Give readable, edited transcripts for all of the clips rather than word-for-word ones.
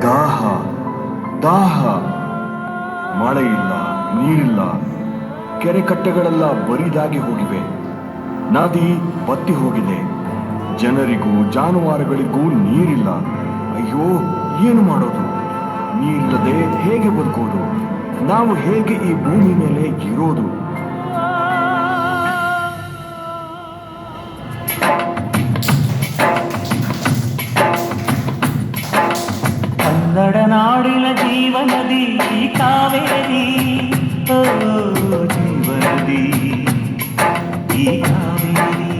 ದಾಹ ದಾಹ. ಮಳೆ ಇಲ್ಲ, ನೀರಿಲ್ಲ, ಕೆರೆ ಕಟ್ಟೆಗಳೆಲ್ಲ ಬರಿದಾಗಿ ಹೋಗಿವೆ. ನದಿ ಬತ್ತಿ ಹೋಗಿದೆ. ಜನರಿಗೂ ಜಾನುವಾರುಗಳಿಗೂ ನೀರಿಲ್ಲ. ಅಯ್ಯೋ, ಏನು ಮಾಡೋದು? ನೀರಿಲ್ಲದೆ ಹೇಗೆ ಬದುಕೋದು? ನಾವು ಹೇಗೆ ಈ ಭೂಮಿ ಮೇಲೆ ಇರೋದು? ಕನ್ನಡ ನಾಡಿನ ಜೀವನದಿ ಈ ಕಾವೇರಿ, ಓ ಜೀವನದಿ ಈ ಕಾವೇರಿ.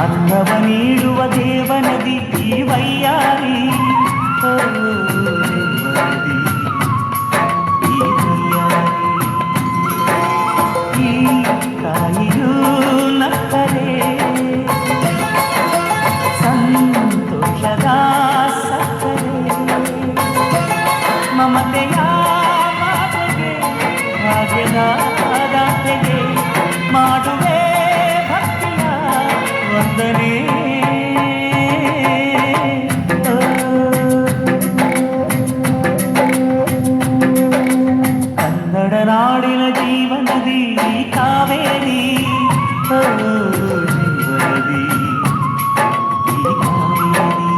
ಅನ್ನವ ನೀಡುವ ದೇವನದಿ ಈ ವೈಯಾರಿ, ಓ ದೇವನದಿ ಈ ವೈಯಾರಿ. ಈ ತಾಯಿಯೂ ನಕ್ಕರೆ ಸಂತೋಷದ ಸಕ್ಕರೆ. ಮಮತೆಯ ಮಾತೆಗೆ ಭಾಗ್ಯದ ದಾತೆಗೆ ಮಾಡುವೆ ಭಕ್ತಿಯ ವಂದನೆ. ಕನ್ನಡ ನಾಡಿನ ಜೀವನದಿ ಈ ಕಾವೇರಿ, ಓ ಜೀವನದಿ ಈ ಕಾವೇರಿ.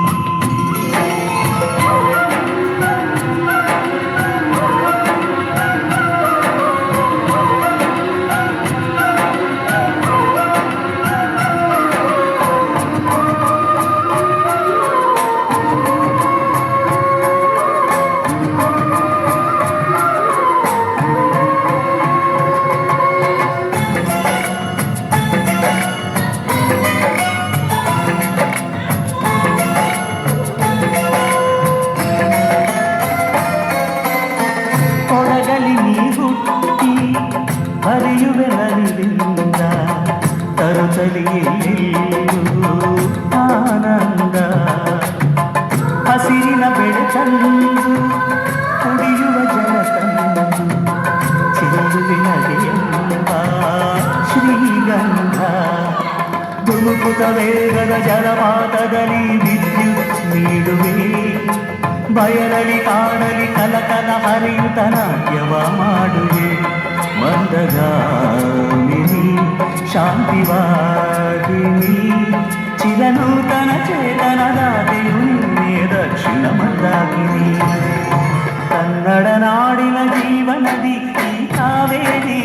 ಕೊಡಗಲಿ ನೀ ಹುಟ್ಟಿ ಹರಿಯುವೆ ನದಿಯಿಂದ, ತರುತ್ತಲಿಯೆಲ್ಲೂ ಆನಂದ. ಹಸಿರಿನ ಬೆಳೆ ತಂದು ಕುಡಿಯುವ ಜಲ ತಂದು ಚೆಲುವಿನದೆಯೆಂಬ ಶ್ರೀಗಂಧ. ಧುಮುಕುತ ವೇಗದ ಜಲಪಾತದಲ್ಲಿ ವಿದ್ಯುತ್ ನೀಡುವೆ. ಬಯಲಲ್ಲಿ ಕಾಡಲಿ ಕಲಕಲ ಹರಿಯುತ್ತ ನಾಟ್ಯವ ಮಾಡುವೆ. ಮಂದಗಾಮಿನಿ ಶಾಂತಿವಾದಿನಿ ಚಿರನೂತನ ಚೇತನದಾತೆಯು ನೀನೇ ದಕ್ಷಿಣ ಮಂದಾಕಿನಿ. ಕನ್ನಡ ನಾಡಿನ ಜೀವನದಿ ಈ ಕಾವೇರಿ,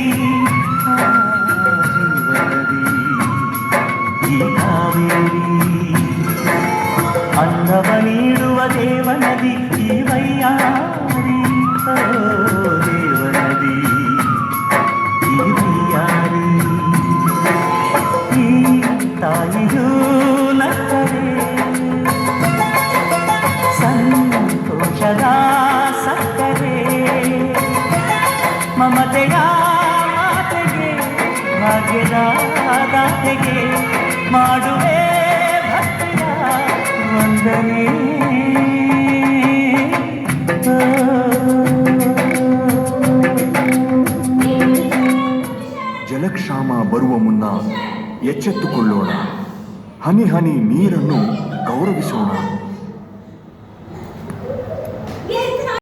ಜೀವನದಿ ಈ ಕಾವೇರಿ. ಅನ್ನವ ನೀಡುವ ದೇವನದಿ ಈ ವೈಯಾರಿ, ಓ ದೇವನದಿ ಈ ವೈಯಾರಿ. ಈ ತಾಯಿಯೂ ನಕ್ಕರೆ ಸಂತೋಷದ ಸಕ್ಕರೆ. ಮಮತೆಯ ಮಾತೆಗೆ ಭಾಗ್ಯದ ದಾತೆಗೆ ಮಾಡುವೆ ಭಕ್ತಿಯ ವಂದನೆ. ಜಲಕ್ಷಾಮ ಬರುವ ಮುನ್ನ ಎಚ್ಚೆತ್ತುಕೊಳ್ಳೋಣ. ಹನಿ ಹನಿ ನೀರನ್ನು ಗೌರವಿಸೋಣ.